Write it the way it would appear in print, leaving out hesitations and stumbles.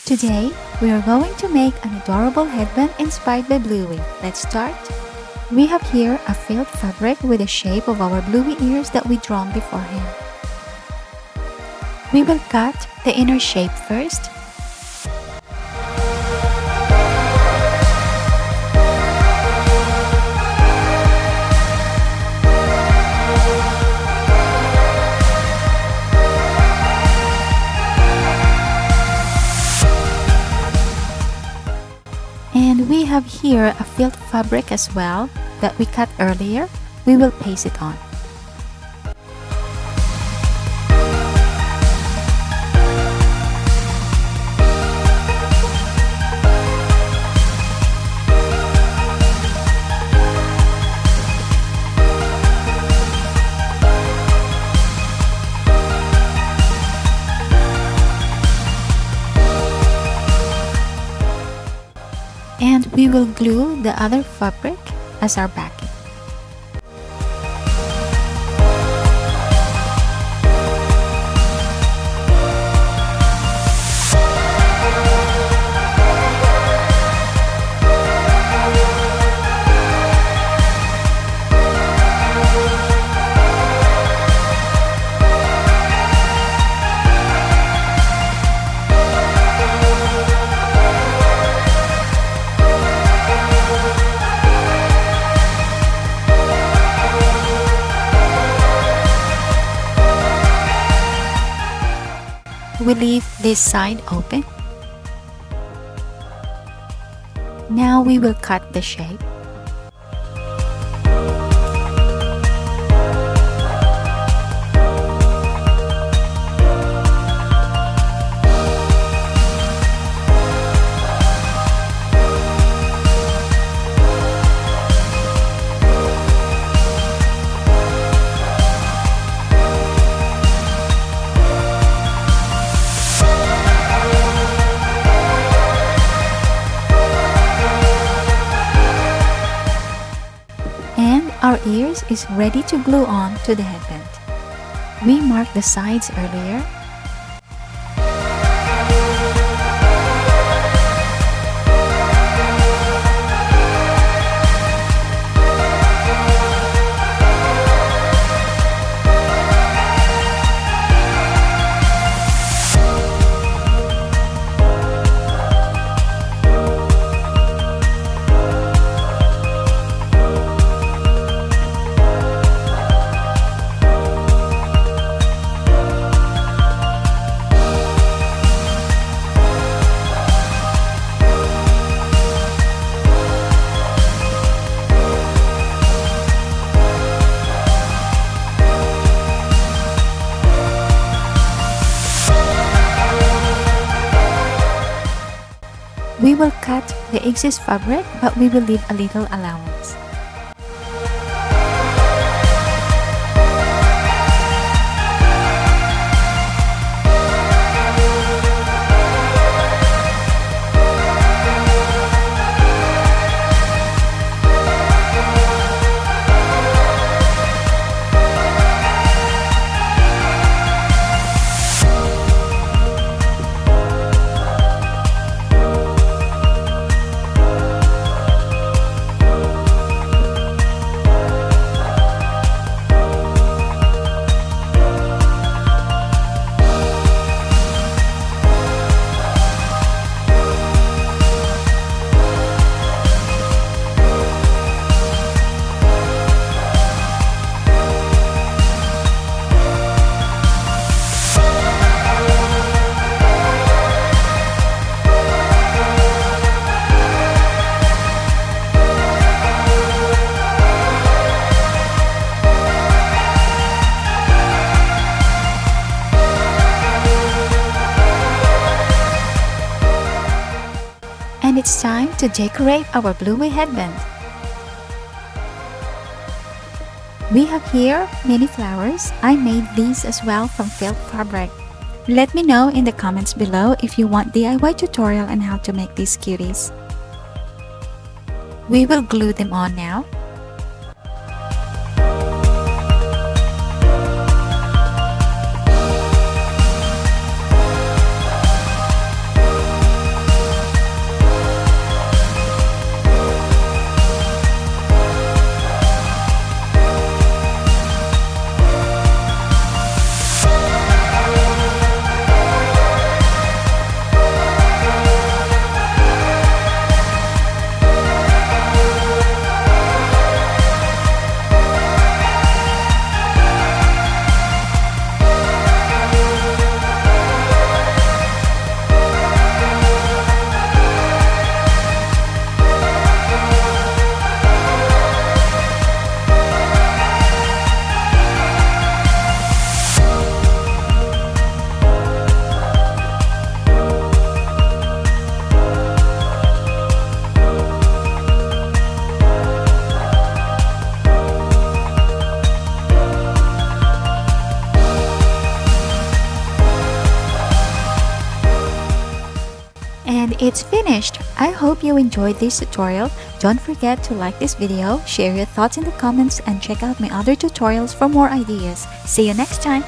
Today, we are going to make an adorable headband inspired by Bluey. Let's start. We have here a filled fabric with the shape of our Bluey ears that we drawn beforehand. We will cut the inner shape first. And we have here a filled fabric as well that we cut earlier. We will paste it on. And we will glue the other fabric as our backing. We leave this side open. Now we will cut the shape. Our ears is ready to glue on to the headband. We marked the sides earlier. We will cut the excess fabric, but we will leave a little allowance. And it's time to decorate our Bluey headband. We have here mini flowers. I made these as well from filled fabric. Let me know in the comments below if you want DIY tutorial on how to make these cuties. We will glue them on now. And it's finished. I hope you enjoyed this tutorial. Don't forget to like this video, share your thoughts in the comments, and check out my other tutorials for more ideas. See you next time!